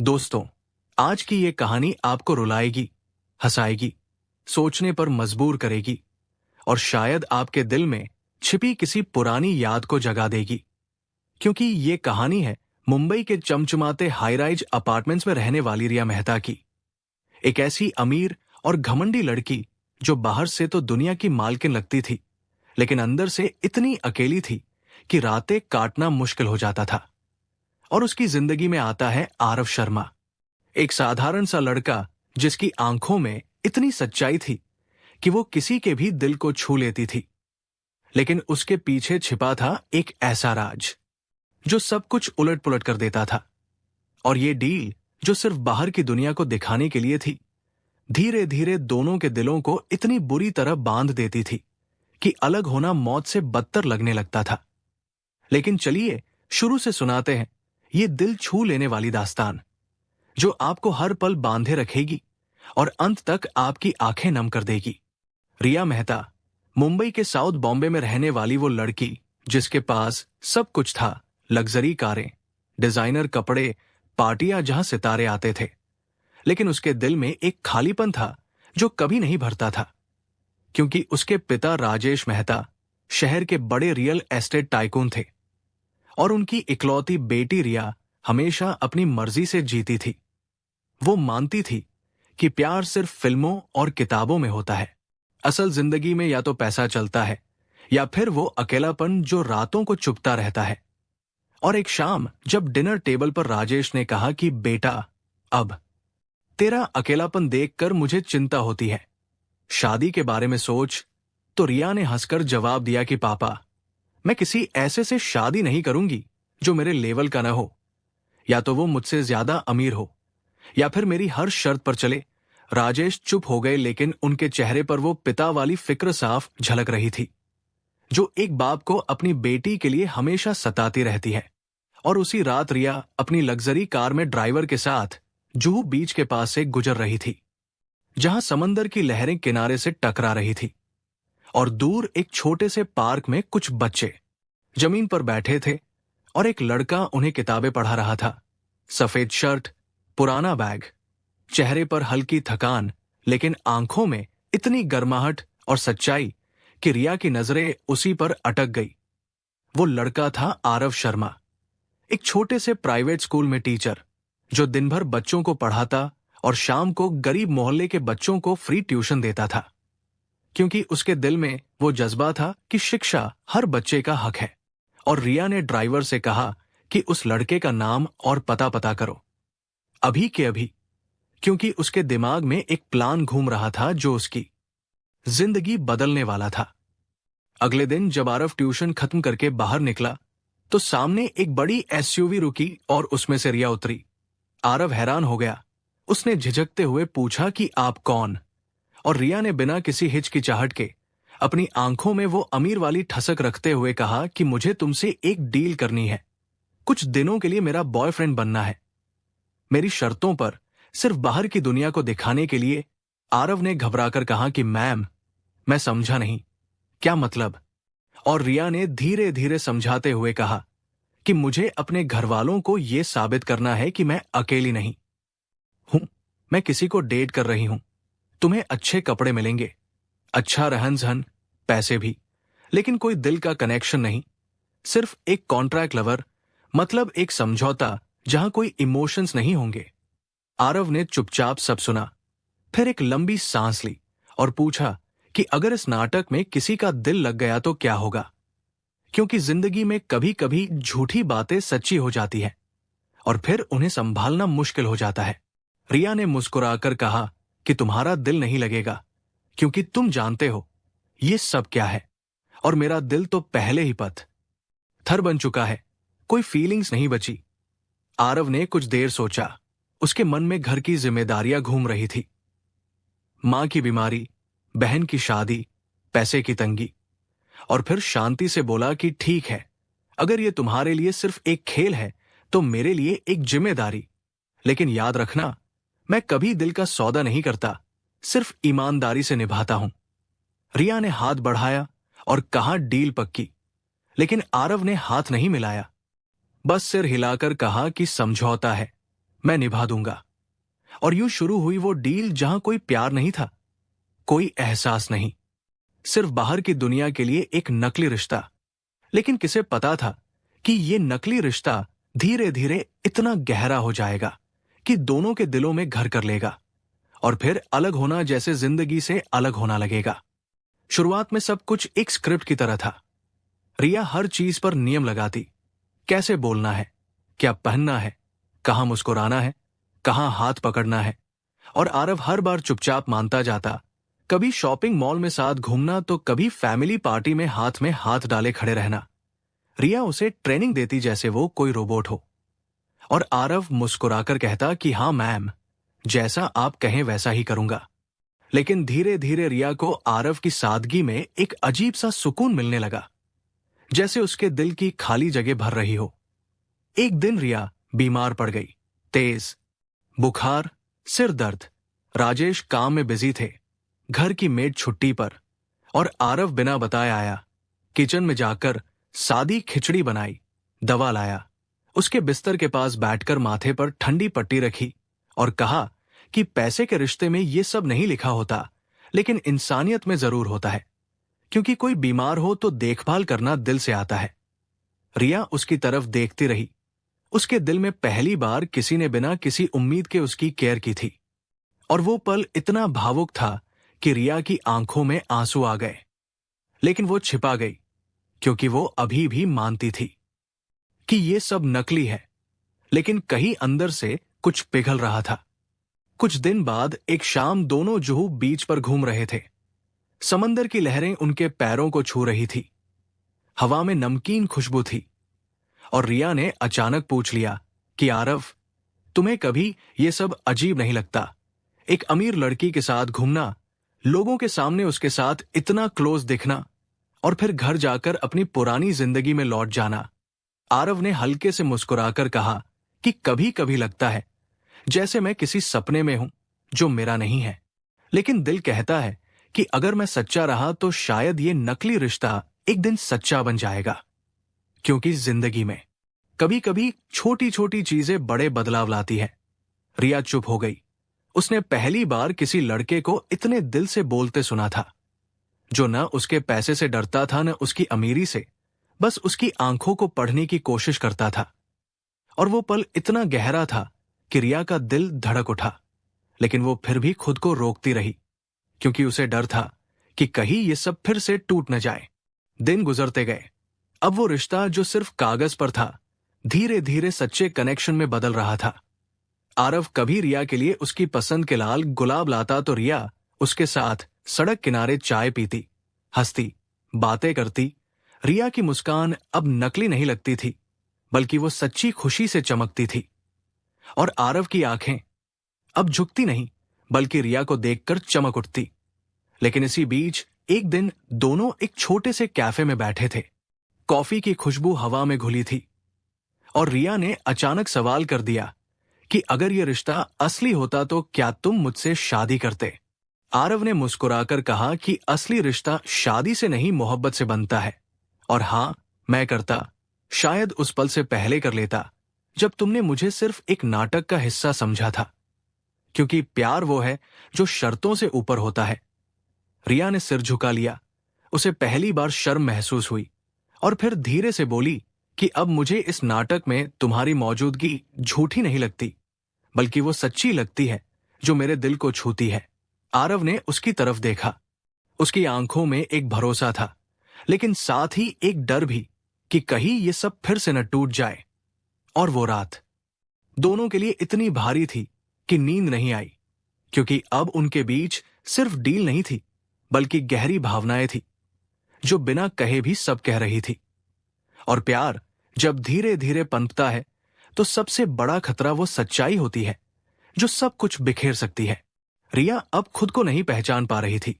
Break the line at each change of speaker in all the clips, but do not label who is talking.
दोस्तों, आज की ये कहानी आपको रुलाएगी, हंसाएगी, सोचने पर मजबूर करेगी और शायद आपके दिल में छिपी किसी पुरानी याद को जगा देगी। क्योंकि ये कहानी है मुंबई के चमचमाते हाई राइज अपार्टमेंट्स में रहने वाली रिया मेहता की। एक ऐसी अमीर और घमंडी लड़की जो बाहर से तो दुनिया की मालकिन लगती थी, लेकिन अंदर से इतनी अकेली थी कि रातें काटना मुश्किल हो जाता था। और उसकी जिंदगी में आता है आरव शर्मा, एक साधारण सा लड़का जिसकी आंखों में इतनी सच्चाई थी कि वो किसी के भी दिल को छू लेती थी। लेकिन उसके पीछे छिपा था एक ऐसा राज जो सब कुछ उलट पुलट कर देता था। और ये डील जो सिर्फ बाहर की दुनिया को दिखाने के लिए थी, धीरे धीरे दोनों के दिलों को इतनी बुरी तरह बांध देती थी कि अलग होना मौत से बदतर लगने लगता था। लेकिन चलिए शुरू से सुनाते हैं ये दिल छू लेने वाली दास्तान, जो आपको हर पल बांधे रखेगी और अंत तक आपकी आंखें नम कर देगी। रिया मेहता, मुंबई के साउथ बॉम्बे में रहने वाली वो लड़की जिसके पास सब कुछ था, लग्जरी कारें, डिजाइनर कपड़े, पार्टियां जहां सितारे आते थे। लेकिन उसके दिल में एक खालीपन था जो कभी नहीं भरता था, क्योंकि उसके पिता राजेश मेहता शहर के बड़े रियल एस्टेट टाइकून थे और उनकी इकलौती बेटी रिया हमेशा अपनी मर्जी से जीती थी। वो मानती थी कि प्यार सिर्फ फिल्मों और किताबों में होता है। असल जिंदगी में या तो पैसा चलता है या फिर वो अकेलापन जो रातों को चुभता रहता है। और एक शाम जब डिनर टेबल पर राजेश ने कहा कि बेटा, अब तेरा अकेलापन देखकर मुझे चिंता होती है, शादी के बारे में सोच, तो रिया ने हंसकर जवाब दिया कि पापा, मैं किसी ऐसे से शादी नहीं करूंगी जो मेरे लेवल का न हो, या तो वो मुझसे ज्यादा अमीर हो या फिर मेरी हर शर्त पर चले। राजेश चुप हो गए, लेकिन उनके चेहरे पर वो पिता वाली फिक्र साफ झलक रही थी जो एक बाप को अपनी बेटी के लिए हमेशा सताती रहती है। और उसी रात रिया अपनी लग्जरी कार में ड्राइवर के साथ जुहू बीच के पास से गुजर रही थी, जहां समंदर की लहरें किनारे से टकरा रही थी और दूर एक छोटे से पार्क में कुछ बच्चे जमीन पर बैठे थे और एक लड़का उन्हें किताबें पढ़ा रहा था। सफेद शर्ट, पुराना बैग, चेहरे पर हल्की थकान, लेकिन आंखों में इतनी गर्माहट और सच्चाई कि रिया की नजरें उसी पर अटक गई। वो लड़का था आरव शर्मा, एक छोटे से प्राइवेट स्कूल में टीचर जो दिन भर बच्चों को पढ़ाता और शाम को गरीब मोहल्ले के बच्चों को फ्री ट्यूशन देता था, क्योंकि उसके दिल में वो जज्बा था कि शिक्षा हर बच्चे का हक है। और रिया ने ड्राइवर से कहा कि उस लड़के का नाम और पता करो, अभी के अभी, क्योंकि उसके दिमाग में एक प्लान घूम रहा था जो उसकी जिंदगी बदलने वाला था। अगले दिन जब आरव ट्यूशन खत्म करके बाहर निकला तो सामने एक बड़ी एसयूवी रुकी और उसमें से रिया उतरी। आरव हैरान हो गया। उसने झिझकते हुए पूछा कि आप कौन? और रिया ने बिना किसी हिचकिचाहट के अपनी आंखों में वो अमीर वाली ठसक रखते हुए कहा कि मुझे तुमसे एक डील करनी है। कुछ दिनों के लिए मेरा बॉयफ्रेंड बनना है, मेरी शर्तों पर, सिर्फ बाहर की दुनिया को दिखाने के लिए। आरव ने घबराकर कहा कि मैम, मैं समझा नहीं, क्या मतलब? और रिया ने धीरे धीरे समझाते हुए कहा कि मुझे अपने घर वालों को यह साबित करना है कि मैं अकेली नहीं हूं। मैं किसी को डेट कर रही हूं। तुम्हें अच्छे कपड़े मिलेंगे, अच्छा रहन सहन, पैसे भी, लेकिन कोई दिल का कनेक्शन नहीं। सिर्फ एक कॉन्ट्रैक्ट लवर, मतलब एक समझौता जहां कोई इमोशंस नहीं होंगे। आरव ने चुपचाप सब सुना, फिर एक लंबी सांस ली और पूछा कि अगर इस नाटक में किसी का दिल लग गया तो क्या होगा? क्योंकि जिंदगी में कभी कभी झूठी बातें सच्ची हो जाती है और फिर उन्हें संभालना मुश्किल हो जाता है। रिया ने मुस्कुराकर कहा कि तुम्हारा दिल नहीं लगेगा, क्योंकि तुम जानते हो ये सब क्या है, और मेरा दिल तो पहले ही पत्थर बन चुका है, कोई फीलिंग्स नहीं बची। आरव ने कुछ देर सोचा। उसके मन में घर की जिम्मेदारियां घूम रही थी, मां की बीमारी, बहन की शादी, पैसे की तंगी। और फिर शांति से बोला कि ठीक है, अगर ये तुम्हारे लिए सिर्फ एक खेल है तो मेरे लिए एक जिम्मेदारी। लेकिन याद रखना, मैं कभी दिल का सौदा नहीं करता, सिर्फ ईमानदारी से निभाता हूं। रिया ने हाथ बढ़ाया और कहा डील पक्की। लेकिन आरव ने हाथ नहीं मिलाया, बस सिर हिलाकर कहा कि समझौता है, मैं निभा दूंगा। और यूं शुरू हुई वो डील जहां कोई प्यार नहीं था, कोई एहसास नहीं, सिर्फ बाहर की दुनिया के लिए एक नकली रिश्ता। लेकिन किसे पता था कि ये नकली रिश्ता धीरे धीरे इतना गहरा हो जाएगा कि दोनों के दिलों में घर कर लेगा, और फिर अलग होना जैसे जिंदगी से अलग होना लगेगा। शुरुआत में सब कुछ एक स्क्रिप्ट की तरह था। रिया हर चीज पर नियम लगाती, कैसे बोलना है, क्या पहनना है, कहां मुस्कुराना है, कहां हाथ पकड़ना है। और आरव हर बार चुपचाप मानता जाता, कभी शॉपिंग मॉल में साथ घूमना तो कभी फैमिली पार्टी में हाथ डाले खड़े रहना। रिया उसे ट्रेनिंग देती जैसे वो कोई रोबोट हो, और आरव मुस्कुराकर कहता कि हाँ मैम, जैसा आप कहें वैसा ही करूंगा। लेकिन धीरे धीरे रिया को आरव की सादगी में एक अजीब सा सुकून मिलने लगा, जैसे उसके दिल की खाली जगह भर रही हो। एक दिन रिया बीमार पड़ गई, तेज बुखार, सिर दर्द। राजेश काम में बिजी थे, घर की मेड छुट्टी पर, और आरव बिना बताए आया। किचन में जाकर सादी खिचड़ी बनाई, दवा लाया, उसके बिस्तर के पास बैठकर माथे पर ठंडी पट्टी रखी और कहा कि पैसे के रिश्ते में ये सब नहीं लिखा होता, लेकिन इंसानियत में जरूर होता है, क्योंकि कोई बीमार हो तो देखभाल करना दिल से आता है। रिया उसकी तरफ देखती रही। उसके दिल में पहली बार किसी ने बिना किसी उम्मीद के उसकी केयर की थी, और वो पल इतना भावुक था कि रिया की आंखों में आंसू आ गए। लेकिन वो छिपा गई, क्योंकि वो अभी भी मानती थी कि ये सब नकली है, लेकिन कहीं अंदर से कुछ पिघल रहा था। कुछ दिन बाद एक शाम दोनों जुहू बीच पर घूम रहे थे। समंदर की लहरें उनके पैरों को छू रही थी, हवा में नमकीन खुशबू थी। और रिया ने अचानक पूछ लिया कि आरव, तुम्हें कभी ये सब अजीब नहीं लगता? एक अमीर लड़की के साथ घूमना, लोगों के सामने उसके साथ इतना क्लोज दिखना, और फिर घर जाकर अपनी पुरानी जिंदगी में लौट जाना। आरव ने हल्के से मुस्कुराकर कहा कि कभी कभी लगता है जैसे मैं किसी सपने में हूं जो मेरा नहीं है। लेकिन दिल कहता है कि अगर मैं सच्चा रहा तो शायद ये नकली रिश्ता एक दिन सच्चा बन जाएगा। क्योंकि जिंदगी में कभी कभी छोटी छोटी चीजें बड़े बदलाव लाती है। रिया चुप हो गई। उसने पहली बार किसी लड़के को इतने दिल से बोलते सुना था, जो न उसके पैसे से डरता था न उसकी अमीरी से, बस उसकी आंखों को पढ़ने की कोशिश करता था। और वो पल इतना गहरा था कि रिया का दिल धड़क उठा, लेकिन वो फिर भी खुद को रोकती रही, क्योंकि उसे डर था कि कहीं ये सब फिर से टूट न जाए। दिन गुजरते गए। अब वो रिश्ता जो सिर्फ कागज पर था, धीरे धीरे सच्चे कनेक्शन में बदल रहा था। आरव कभी रिया के लिए उसकी पसंद के लाल गुलाब लाता तो रिया उसके साथ सड़क किनारे चाय पीती, हंसती, बातें करती। रिया की मुस्कान अब नकली नहीं लगती थी, बल्कि वो सच्ची खुशी से चमकती थी। और आरव की आंखें अब झुकती नहीं, बल्कि रिया को देखकर चमक उठती। लेकिन इसी बीच एक दिन दोनों एक छोटे से कैफे में बैठे थे। कॉफी की खुशबू हवा में घुली थी, और रिया ने अचानक सवाल कर दिया कि अगर यह रिश्ता असली होता तो क्या तुम मुझसे शादी करते? आरव ने मुस्कुराकर कहा कि असली रिश्ता शादी से नहीं, मोहब्बत से बनता है। और हां, मैं करता, शायद उस पल से पहले कर लेता जब तुमने मुझे सिर्फ एक नाटक का हिस्सा समझा था, क्योंकि प्यार वो है जो शर्तों से ऊपर होता है। रिया ने सिर झुका लिया। उसे पहली बार शर्म महसूस हुई, और फिर धीरे से बोली कि अब मुझे इस नाटक में तुम्हारी मौजूदगी झूठी नहीं लगती, बल्कि वो सच्ची लगती है जो मेरे दिल को छूती है। आरव ने उसकी तरफ देखा। उसकी आंखों में एक भरोसा था, लेकिन साथ ही एक डर भी कि कहीं ये सब फिर से न टूट जाए। और वो रात दोनों के लिए इतनी भारी थी कि नींद नहीं आई, क्योंकि अब उनके बीच सिर्फ डील नहीं थी, बल्कि गहरी भावनाएं थी जो बिना कहे भी सब कह रही थी। और प्यार जब धीरे धीरे पनपता है तो सबसे बड़ा खतरा वो सच्चाई होती है जो सब कुछ बिखेर सकती है। रिया अब खुद को नहीं पहचान पा रही थी।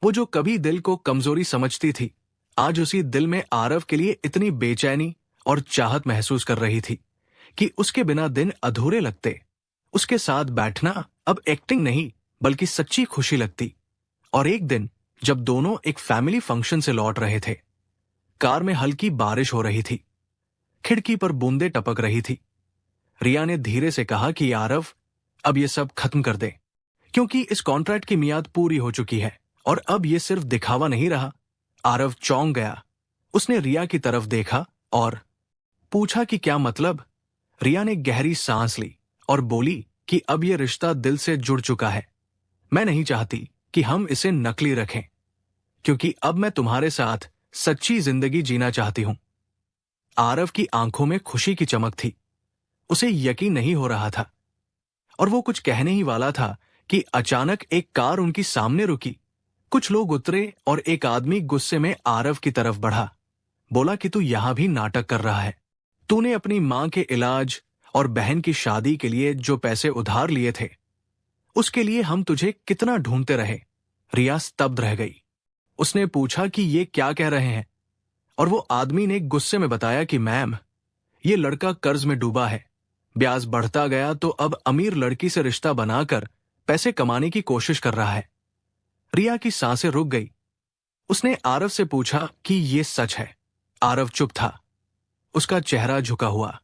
वो जो कभी दिल को कमजोरी समझती थी, आज उसी दिल में आरव के लिए इतनी बेचैनी और चाहत महसूस कर रही थी कि उसके बिना दिन अधूरे लगते। उसके साथ बैठना अब एक्टिंग नहीं, बल्कि सच्ची खुशी लगती। और एक दिन जब दोनों एक फैमिली फंक्शन से लौट रहे थे, कार में हल्की बारिश हो रही थी, खिड़की पर बूंदें टपक रही थी। रिया ने धीरे से कहा कि आरव, अब ये सब खत्म कर दे, क्योंकि इस कॉन्ट्रैक्ट की मियाद पूरी हो चुकी है और अब ये सिर्फ दिखावा नहीं रहा। आरव चौंक गया। उसने रिया की तरफ देखा और पूछा कि क्या मतलब। रिया ने गहरी सांस ली और बोली कि अब ये रिश्ता दिल से जुड़ चुका है। मैं नहीं चाहती कि हम इसे नकली रखें, क्योंकि अब मैं तुम्हारे साथ सच्ची जिंदगी जीना चाहती हूं। आरव की आंखों में खुशी की चमक थी। उसे यकीन नहीं हो रहा था और वो कुछ कहने ही वाला था कि अचानक एक कार उनकी सामने रुकी। कुछ लोग उतरे और एक आदमी गुस्से में आरव की तरफ बढ़ा। बोला कि तू यहां भी नाटक कर रहा है। तूने अपनी मां के इलाज और बहन की शादी के लिए जो पैसे उधार लिए थे, उसके लिए हम तुझे कितना ढूंढते रहे। रिया स्तब्ध रह गई। उसने पूछा कि ये क्या कह रहे हैं, और वो आदमी ने गुस्से में बताया कि मैम, ये लड़का कर्ज में डूबा है। ब्याज बढ़ता गया तो अब अमीर लड़की से रिश्ता बनाकर पैसे कमाने की कोशिश कर रहा है। रिया की सांसें रुक गई। उसने आरव से पूछा कि ये सच है। आरव चुप था, उसका चेहरा झुका हुआ।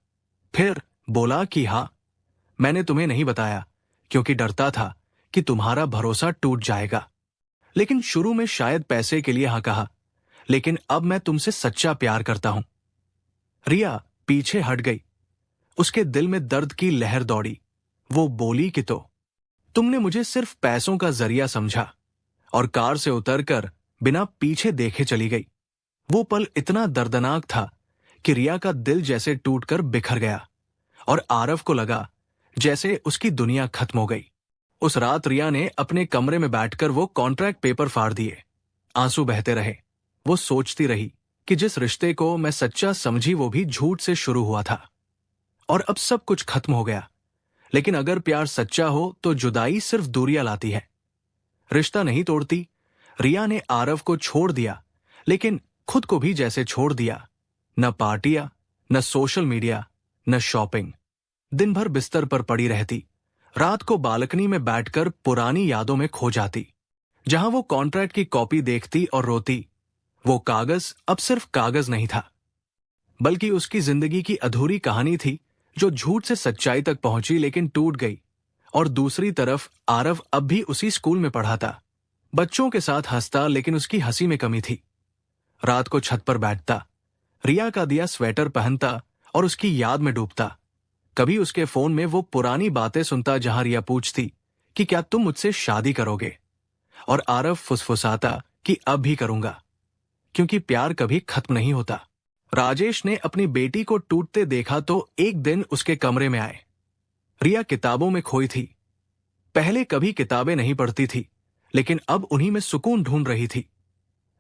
फिर बोला कि हाँ, मैंने तुम्हें नहीं बताया क्योंकि डरता था कि तुम्हारा भरोसा टूट जाएगा। लेकिन शुरू में शायद पैसे के लिए हाँ कहा, लेकिन अब मैं तुमसे सच्चा प्यार करता हूं। रिया पीछे हट गई। उसके दिल में दर्द की लहर दौड़ी। वो बोली कि तो तुमने मुझे सिर्फ पैसों का जरिया समझा, और कार से उतरकर बिना पीछे देखे चली गई। वो पल इतना दर्दनाक था कि रिया का दिल जैसे टूटकर बिखर गया और आरव को लगा जैसे उसकी दुनिया खत्म हो गई। उस रात रिया ने अपने कमरे में बैठकर वो कॉन्ट्रैक्ट पेपर फाड़ दिए। आंसू बहते रहे। वो सोचती रही कि जिस रिश्ते को मैं सच्चा समझी वो भी झूठ से शुरू हुआ था, और अब सब कुछ खत्म हो गया। लेकिन अगर प्यार सच्चा हो तो जुदाई सिर्फ दूरियां लाती है, रिश्ता नहीं तोड़ती। रिया ने आरव को छोड़ दिया, लेकिन खुद को भी जैसे छोड़ दिया। न पार्टियां, न सोशल मीडिया, न शॉपिंग। दिन भर बिस्तर पर पड़ी रहती। रात को बालकनी में बैठकर पुरानी यादों में खो जाती, जहां वो कॉन्ट्रैक्ट की कॉपी देखती और रोती। वो कागज अब सिर्फ कागज नहीं था, बल्कि उसकी जिंदगी की अधूरी कहानी थी, जो झूठ से सच्चाई तक पहुंची लेकिन टूट गई। और दूसरी तरफ आरव अब भी उसी स्कूल में पढ़ा था। बच्चों के साथ हंसता, लेकिन उसकी हंसी में कमी थी। रात को छत पर बैठता, रिया का दिया स्वेटर पहनता और उसकी याद में डूबता। कभी उसके फोन में वो पुरानी बातें सुनता जहां रिया पूछती कि क्या तुम मुझसे शादी करोगे, और आरव फुसफुसाता कि अब भी करूंगा, क्योंकि प्यार कभी खत्म नहीं होता। राजेश ने अपनी बेटी को टूटते देखा तो एक दिन उसके कमरे में आए। रिया किताबों में खोई थी। पहले कभी किताबें नहीं पढ़ती थी, लेकिन अब उन्हीं में सुकून ढूंढ रही थी।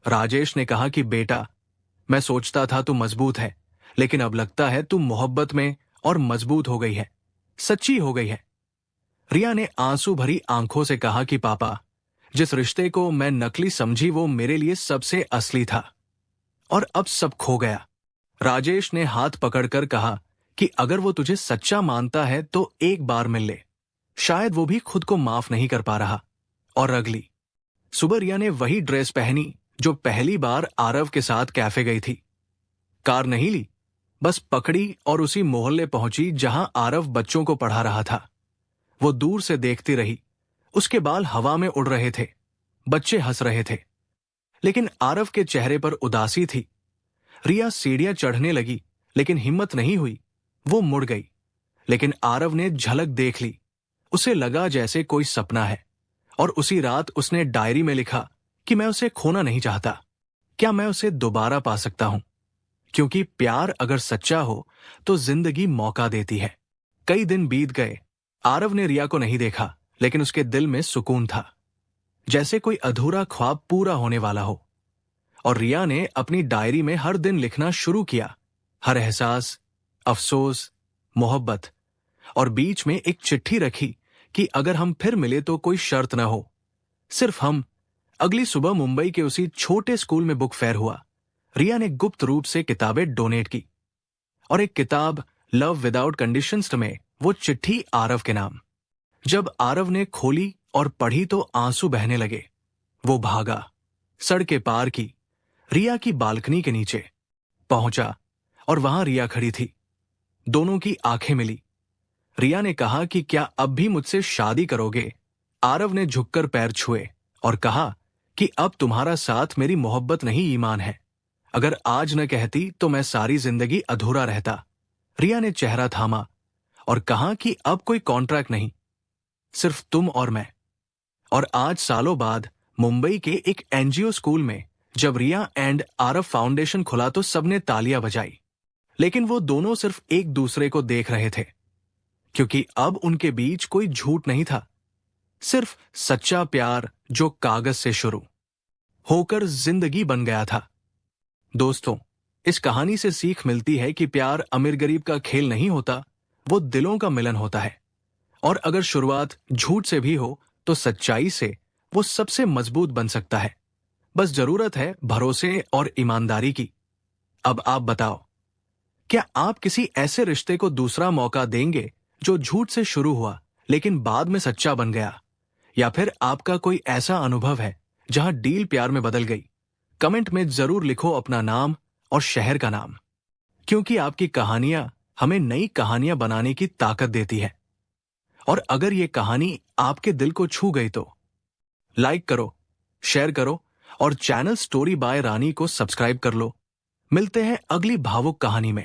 राजेश ने कहा कि बेटा, मैं सोचता था तू मजबूत है, लेकिन अब लगता है तू मोहब्बत में और मजबूत हो गई है, सच्ची हो गई है। रिया ने आंसू भरी आंखों से कहा कि पापा, जिस रिश्ते को मैं नकली समझी वो मेरे लिए सबसे असली था, और अब सब खो गया। राजेश ने हाथ पकड़कर कहा कि अगर वो तुझे सच्चा मानता है तो एक बार मिल ले। शायद वो भी खुद को माफ नहीं कर पा रहा। और अगली सुबह रिया ने वही ड्रेस पहनी जो पहली बार आरव के साथ कैफे गई थी। कार नहीं ली, बस पकड़ी और उसी मोहल्ले पहुंची जहां आरव बच्चों को पढ़ा रहा था। वो दूर से देखती रही। उसके बाल हवा में उड़ रहे थे, बच्चे हंस रहे थे, लेकिन आरव के चेहरे पर उदासी थी। रिया सीढ़ियां चढ़ने लगी, लेकिन हिम्मत नहीं हुई। वो मुड़ गई, लेकिन आरव ने झलक देख ली। उसे लगा जैसे कोई सपना है, और उसी रात उसने डायरी में लिखा कि मैं उसे खोना नहीं चाहता। क्या मैं उसे दोबारा पा सकता हूं? क्योंकि प्यार अगर सच्चा हो तो जिंदगी मौका देती है। कई दिन बीत गए। आरव ने रिया को नहीं देखा, लेकिन उसके दिल में सुकून था, जैसे कोई अधूरा ख्वाब पूरा होने वाला हो। और रिया ने अपनी डायरी में हर दिन लिखना शुरू किया, हर एहसास, अफसोस, मोहब्बत, और बीच में एक चिट्ठी रखी कि अगर हम फिर मिले तो कोई शर्त न हो, सिर्फ हम। अगली सुबह मुंबई के उसी छोटे स्कूल में बुक फेयर हुआ। रिया ने गुप्त रूप से किताबें डोनेट की, और एक किताब लव विदाउट कंडीशंस में वो चिट्ठी आरव के नाम। जब आरव ने खोली और पढ़ी तो आंसू बहने लगे। वो भागा, सड़कें पार की, रिया की बालकनी के नीचे पहुंचा, और वहां रिया खड़ी थी। दोनों की आंखें मिली। रिया ने कहा कि क्या अब भी मुझसे शादी करोगे? आरव ने झुककर पैर छुए और कहा कि अब तुम्हारा साथ मेरी मोहब्बत नहीं ईमान है। अगर आज न कहती तो मैं सारी जिंदगी अधूरा रहता। रिया ने चेहरा थामा और कहा कि अब कोई कॉन्ट्रैक्ट नहीं, सिर्फ तुम और मैं। और आज सालों बाद मुंबई के एक एनजीओ स्कूल में जब रिया एंड आरव फाउंडेशन खुला तो सबने तालियां बजाई, लेकिन वो दोनों सिर्फ एक दूसरे को देख रहे थे, क्योंकि अब उनके बीच कोई झूठ नहीं था, सिर्फ सच्चा प्यार जो कागज से शुरू होकर जिंदगी बन गया था। दोस्तों, इस कहानी से सीख मिलती है कि प्यार अमीर गरीब का खेल नहीं होता, वो दिलों का मिलन होता है। और अगर शुरुआत झूठ से भी हो तो सच्चाई से वो सबसे मजबूत बन सकता है। बस जरूरत है भरोसे और ईमानदारी की। अब आप बताओ, क्या आप किसी ऐसे रिश्ते को दूसरा मौका देंगे जो झूठ से शुरू हुआ लेकिन बाद में सच्चा बन गया? या फिर आपका कोई ऐसा अनुभव है जहां डील प्यार में बदल गई? कमेंट में जरूर लिखो अपना नाम और शहर का नाम, क्योंकि आपकी कहानियां हमें नई कहानियां बनाने की ताकत देती है। और अगर ये कहानी आपके दिल को छू गई तो लाइक करो, शेयर करो और चैनल स्टोरी बाय रानी को सब्सक्राइब कर लो। मिलते हैं अगली भावुक कहानी में।